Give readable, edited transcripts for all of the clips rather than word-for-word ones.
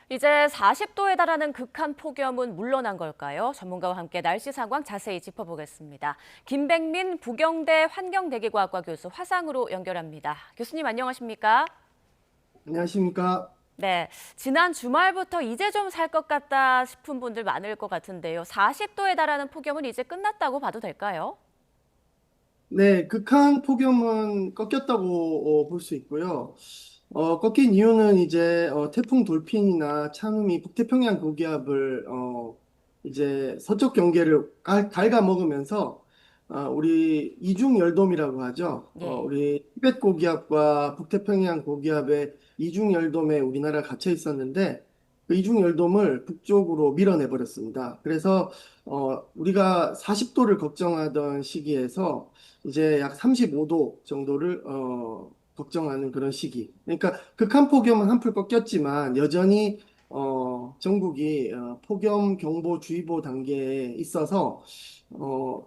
이제 40도에 달하는 극한 폭염은 물러난 걸까요? 전문가와 함께 날씨 상황 자세히 짚어보겠습니다. 김백민 부경대 환경대기과학과 교수 화상으로 연결합니다. 교수님 안녕하십니까? 안녕하십니까? 네, 지난 주말부터 이제 좀 살 것 같다 싶은 분들 많을 것 같은데요. 40도에 달하는 폭염은 이제 끝났다고 봐도 될까요? 네, 극한 폭염은 꺾였다고 볼 수 있고요. 꺾인 이유는 이제 태풍 돌핀이나 창음이 북태평양 고기압을 이제 서쪽 경계를 갉아먹으면서 우리 이중 열돔이라고 하죠. 예. 우리 티벳 고기압과 북태평양 고기압의 이중 열돔에 우리나라 갇혀 있었는데 그 이중 열돔을 북쪽으로 밀어내 버렸습니다. 그래서 우리가 40도를 걱정하던 시기에서 이제 약 35도 정도를 걱정하는 그런 시기. 그러니까 극한 폭염은 한풀 꺾였지만 여전히 전국이 폭염 경보주의보 단계에 있어서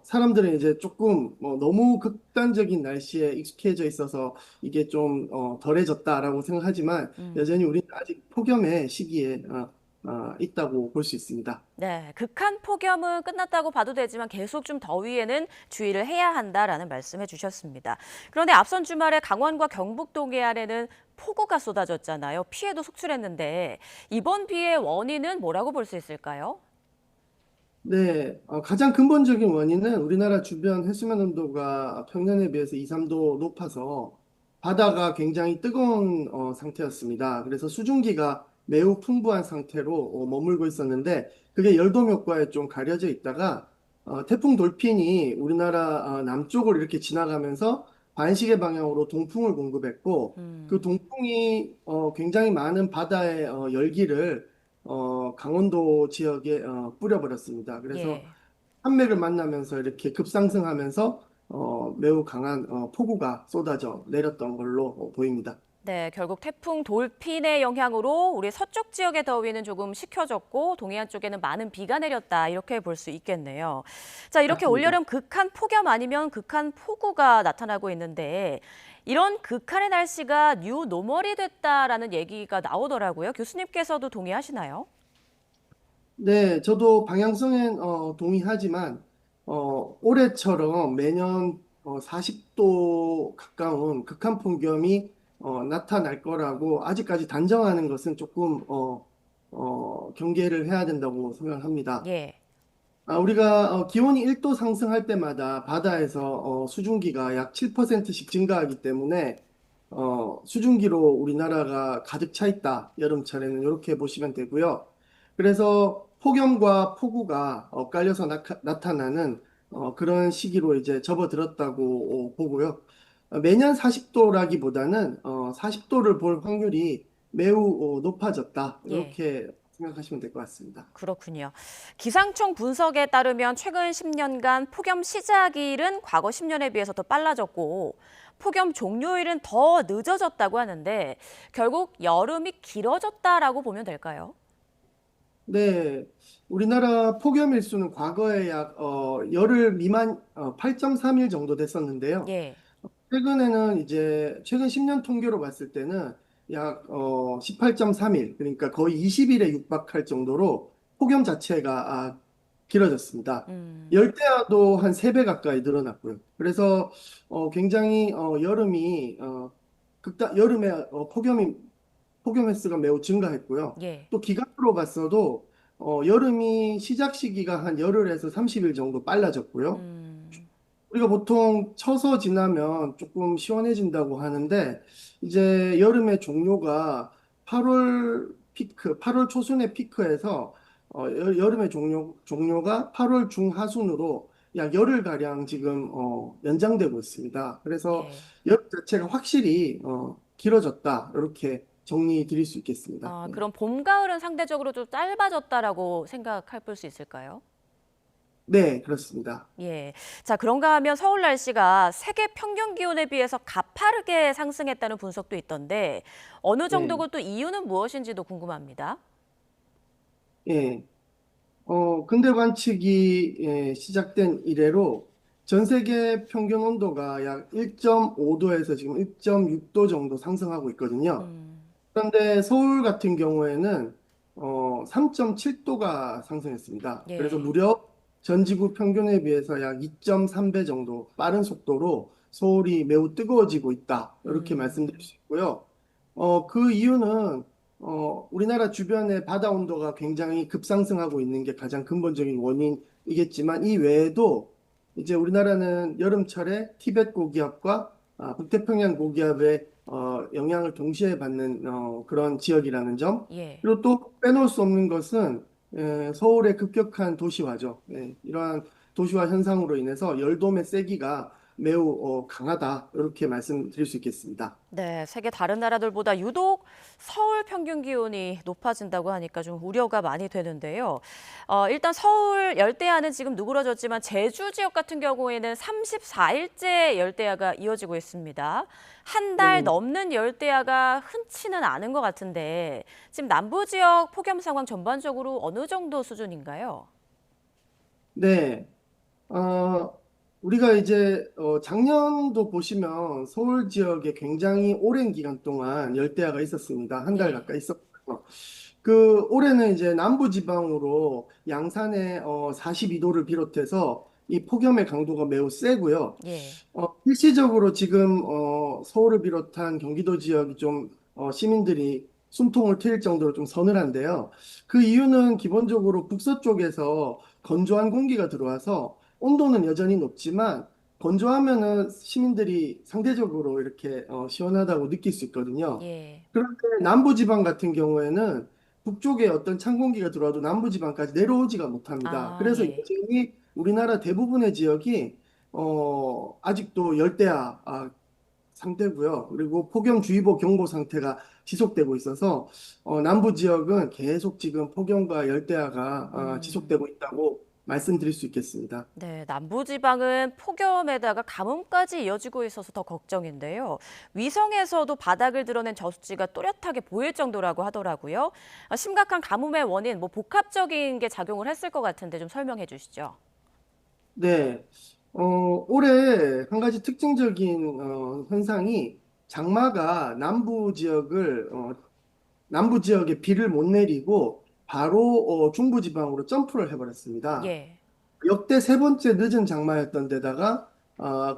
사람들은 이제 조금 너무 극단적인 날씨에 익숙해져 있어서 이게 좀 덜해졌다라고 생각하지만 여전히 우리는 아직 폭염의 시기에 있다고 볼 수 있습니다. 네, 극한 폭염은 끝났다고 봐도 되지만 계속 좀 더위에는 주의를 해야 한다라는 말씀해 주셨습니다. 그런데 앞선 주말에 강원과 경북 동해안에는 폭우가 쏟아졌잖아요. 피해도 속출했는데 이번 비의 원인은 뭐라고 볼 수 있을까요? 네, 가장 근본적인 원인은 우리나라 주변 해수면 온도가 평년에 비해서 2, 3도 높아서 바다가 굉장히 뜨거운 상태였습니다. 그래서 수증기가 매우 풍부한 상태로 머물고 있었는데 그게 열돔 효과에 좀 가려져 있다가 태풍 돌핀이 우리나라 남쪽을 이렇게 지나가면서 반시계 방향으로 동풍을 공급했고 그 동풍이 굉장히 많은 바다의 열기를 강원도 지역에 뿌려버렸습니다. 그래서 예. 산맥을 만나면서 이렇게 급상승하면서 매우 강한 폭우가 쏟아져 내렸던 걸로 보입니다. 네, 결국 태풍 돌핀의 영향으로 우리 서쪽 지역의 더위는 조금 식혀졌고 동해안 쪽에는 많은 비가 내렸다 이렇게 볼 수 있겠네요. 자, 이렇게 맞습니다. 올여름 극한 폭염 아니면 극한 폭우가 나타나고 있는데 이런 극한의 날씨가 뉴 노멀이 됐다라는 얘기가 나오더라고요. 교수님께서도 동의하시나요? 네, 저도 방향성엔 동의하지만 올해처럼 매년 40도 가까운 극한 폭염이 나타날 거라고 아직까지 단정하는 것은 조금 경계를 해야 된다고 생각합니다. 예. 우리가 기온이 1도 상승할 때마다 바다에서 수증기가 약 7%씩 증가하기 때문에 수증기로 우리나라가 가득 차 있다. 여름철에는 이렇게 보시면 되고요. 그래서 폭염과 폭우가 엇갈려서 나타나는 그런 시기로 이제 접어들었다고 보고요. 매년 40도라기보다는 40도를 볼 확률이 매우 높아졌다. 예. 이렇게 생각하시면 될 것 같습니다. 그렇군요. 기상청 분석에 따르면 최근 10년간 폭염 시작일은 과거 10년에 비해서 더 빨라졌고 폭염 종료일은 더 늦어졌다고 하는데 결국 여름이 길어졌다라고 보면 될까요? 네, 우리나라 폭염 일수는 과거에 약 열흘 미만 8.3일 정도 됐었는데요. 예. 최근에는 이제 최근 10년 통계로 봤을 때는 약 18.3일, 그러니까 거의 20일에 육박할 정도로 폭염 자체가 길어졌습니다. 음. 열대야도 한 3배 가까이 늘어났고요. 그래서 굉장히 여름이 여름에 폭염 횟수가 매우 증가했고요. 예. 또 기간으로 봤어도 여름이 시작 시기가 한 열흘에서 30일 정도 빨라졌고요. 음. 우리가 보통 쳐서 지나면 조금 시원해진다고 하는데 이제 여름의 종료가 8월 피크, 8월 초순의 피크에서 여름의 종료가 8월 중하순으로 약 열흘가량 지금 연장되고 있습니다. 그래서 예. 여름 자체가 확실히 길어졌다. 이렇게 정리 드릴 수 있겠습니다. 아, 네. 그럼 봄, 가을은 상대적으로 좀 짧아졌다라고 생각할 볼 수 있을까요? 네, 그렇습니다. 예. 자, 그런가 하면 서울 날씨가 세계 평균 기온에 비해서 가파르게 상승했다는 분석도 있던데 어느 네. 정도고 또 이유는 무엇인지도 궁금합니다. 예. 근대 관측이 시작된 이래로 전 세계 평균 온도가 약 1.5도에서 지금 1.6도 정도 상승하고 있거든요. 음. 그런데 서울 같은 경우에는 3.7도가 상승했습니다. 그래서 예. 무려 전 지구 평균에 비해서 약 2.3배 정도 빠른 속도로 서울이 매우 뜨거워지고 있다. 이렇게 말씀드릴 수 있고요. 그 이유는 우리나라 주변의 바다 온도가 굉장히 급상승하고 있는 게 가장 근본적인 원인이겠지만 이 외에도 이제 우리나라는 여름철에 티벳 고기압과 북태평양 고기압의 영향을 동시에 받는 그런 지역이라는 점. 예. 그리고 또 빼놓을 수 없는 것은 서울의 급격한 도시화죠. 이러한 도시화 현상으로 인해서 열돔의 세기가 매우 강하다. 이렇게 말씀드릴 수 있겠습니다. 네, 세계 다른 나라들보다 유독 서울 평균 기온이 높아진다고 하니까 좀 우려가 많이 되는데요. 일단 서울 열대야는 지금 누그러졌지만 제주 지역 같은 경우에는 34일째 열대야가 이어지고 있습니다. 한 달 네. 넘는 열대야가 흔치는 않은 것 같은데 지금 남부 지역 폭염 상황 전반적으로 어느 정도 수준인가요? 네. 어, 우리가 이제 작년도 보시면 서울 지역에 굉장히 오랜 기간 동안 열대야가 있었습니다. 한 달 예, 가까이 있었고, 그 올해는 이제 남부 지방으로 양산의 42도를 비롯해서 이 폭염의 강도가 매우 세고요. 예. 일시적으로 지금 서울을 비롯한 경기도 지역이 좀 시민들이 숨통을 트일 정도로 좀 서늘한데요. 그 이유는 기본적으로 북서쪽에서 건조한 공기가 들어와서 온도는 여전히 높지만 건조하면은 시민들이 상대적으로 이렇게 시원하다고 느낄 수 있거든요. 예. 그런데 남부지방 같은 경우에는 북쪽에 어떤 찬 공기가 들어와도 남부지방까지 내려오지가 못합니다. 아, 그래서 예. 여전히 우리나라 대부분의 지역이 아직도 열대야 상태고요. 그리고 폭염주의보 경보 상태가 지속되고 있어서 남부 지역은 계속 지금 폭염과 열대야가 음. 지속되고 있다고 말씀드릴 수 있겠습니다. 네, 남부지방은 폭염에다가 가뭄까지 이어지고 있어서 더 걱정인데요. 위성에서도 바닥을 드러낸 저수지가 또렷하게 보일 정도라고 하더라고요. 심각한 가뭄의 원인, 뭐 복합적인 게 작용을 했을 것 같은데 좀 설명해 주시죠. 네, 올해 한 가지 특징적인 현상이 장마가 남부 지역에 비를 못 내리고 바로 중부 지방으로 점프를 해버렸습니다. 예. 역대 세 번째 늦은 장마였던 데다가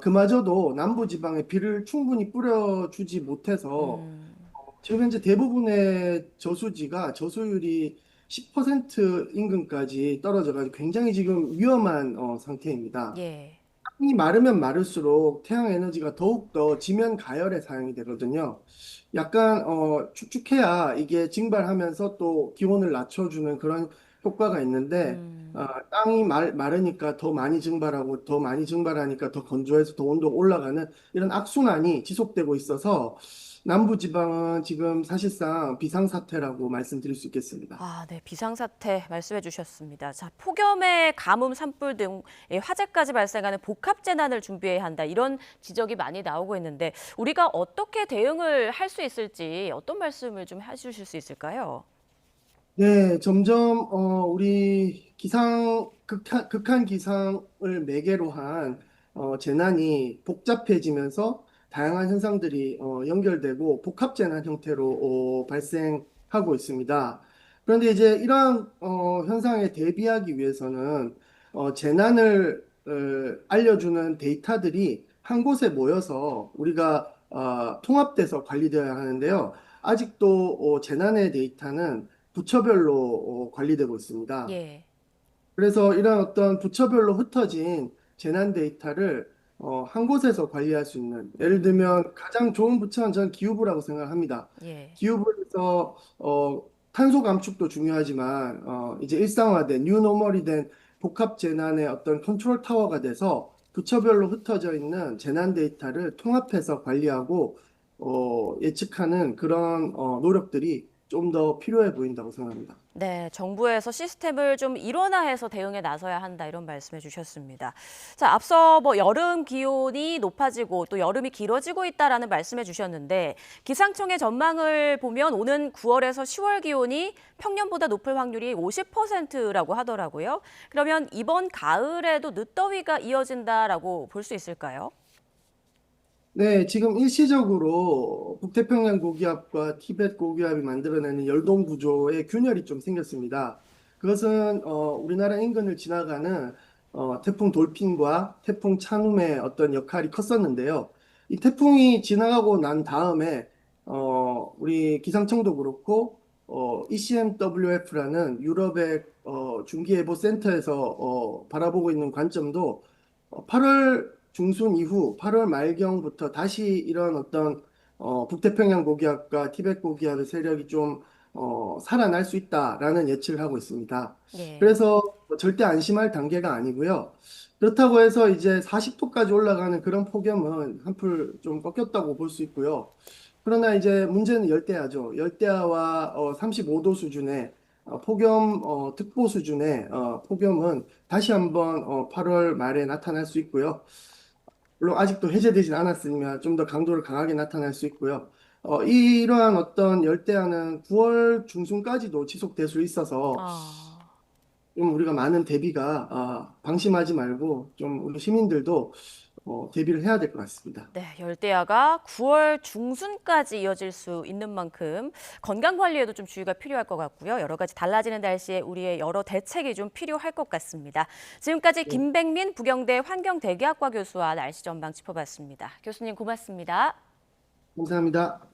그마저도 남부 지방에 비를 충분히 뿌려주지 못해서 음, 지금 현재 대부분의 저수지가 저수율이 10% 인근까지 떨어져가지고 굉장히 지금 위험한 상태입니다. 예. 땅이 마르면 마를수록 태양 에너지가 더욱더 지면 가열에 사용이 되거든요. 약간 축축해야 이게 증발하면서 또 기온을 낮춰주는 그런 효과가 있는데 땅이 마르니까 더 많이 증발하고 더 많이 증발하니까 더 건조해서 더 온도가 올라가는 이런 악순환이 지속되고 있어서 남부지방은 지금 사실상 비상사태라고 말씀드릴 수 있겠습니다. 아, 네, 비상사태 말씀해 주셨습니다. 자, 폭염에 가뭄, 산불 등 화재까지 발생하는 복합 재난을 준비해야 한다. 이런 지적이 많이 나오고 있는데 우리가 어떻게 대응을 할 수 있을지 어떤 말씀을 좀 해주실 수 있을까요? 네, 점점 우리 극한 기상을 매개로 한 재난이 복잡해지면서 다양한 현상들이 연결되고 복합 재난 형태로 발생하고 있습니다. 그런데 이제 이러한 현상에 대비하기 위해서는 재난을 알려주는 데이터들이 한 곳에 모여서 우리가 통합돼서 관리되어야 하는데요. 아직도 재난의 데이터는 부처별로 관리되고 있습니다. 예. 그래서 이런 어떤 부처별로 흩어진 재난 데이터를 한 곳에서 관리할 수 있는, 예를 들면 가장 좋은 부처는 저는 기후부라고 생각합니다. 예. 기후부에서 탄소 감축도 중요하지만 이제 일상화된 뉴노멀이 된 복합 재난의 어떤 컨트롤 타워가 돼서 부처별로 흩어져 있는 재난 데이터를 통합해서 관리하고 예측하는 그런 노력들이 좀 더 필요해 보인다고 생각합니다. 네, 정부에서 시스템을 좀 일원화해서 대응에 나서야 한다 이런 말씀해 주셨습니다. 자, 앞서 뭐 여름 기온이 높아지고 또 여름이 길어지고 있다라는 말씀해 주셨는데 기상청의 전망을 보면 오는 9월에서 10월 기온이 평년보다 높을 확률이 50%라고 하더라고요. 그러면 이번 가을에도 늦더위가 이어진다라고 볼 수 있을까요? 네, 지금 일시적으로 북태평양 고기압과 티벳 고기압이 만들어내는 열동 구조의 균열이 좀 생겼습니다. 그것은 우리나라 인근을 지나가는 태풍 돌핀과 태풍 찬움의 어떤 역할이 컸었는데요. 이 태풍이 지나가고 난 다음에 우리 기상청도 그렇고 ECMWF라는 유럽의 중기예보 센터에서 바라보고 있는 관점도 8월 중순 이후 8월 말경부터 다시 이런 어떤 북태평양 고기압과 티벳 고기압의 세력이 좀 살아날 수 있다라는 예측을 하고 있습니다. 예. 그래서 절대 안심할 단계가 아니고요. 그렇다고 해서 이제 40도까지 올라가는 그런 폭염은 한풀 좀 꺾였다고 볼 수 있고요. 그러나 이제 문제는 열대야죠. 열대야와 35도 수준의 폭염 특보 수준의 폭염은 다시 한번 8월 말에 나타날 수 있고요. 물론 아직도 해제되진 않았으면 좀 더 강도를 강하게 나타날 수 있고요. 이러한 어떤 열대야는 9월 중순까지도 지속될 수 있어서 아. 좀 우리가 많은 대비가 방심하지 말고 좀 우리 시민들도 대비를 해야 될 것 같습니다. 네, 열대야가 9월 중순까지 이어질 수 있는 만큼 건강 관리에도 좀 주의가 필요할 것 같고요. 여러 가지 달라지는 날씨에 우리의 여러 대책이 좀 필요할 것 같습니다. 지금까지 네, 김백민 부경대 환경대기학과 교수와 날씨 전망 짚어봤습니다. 교수님 고맙습니다. 감사합니다.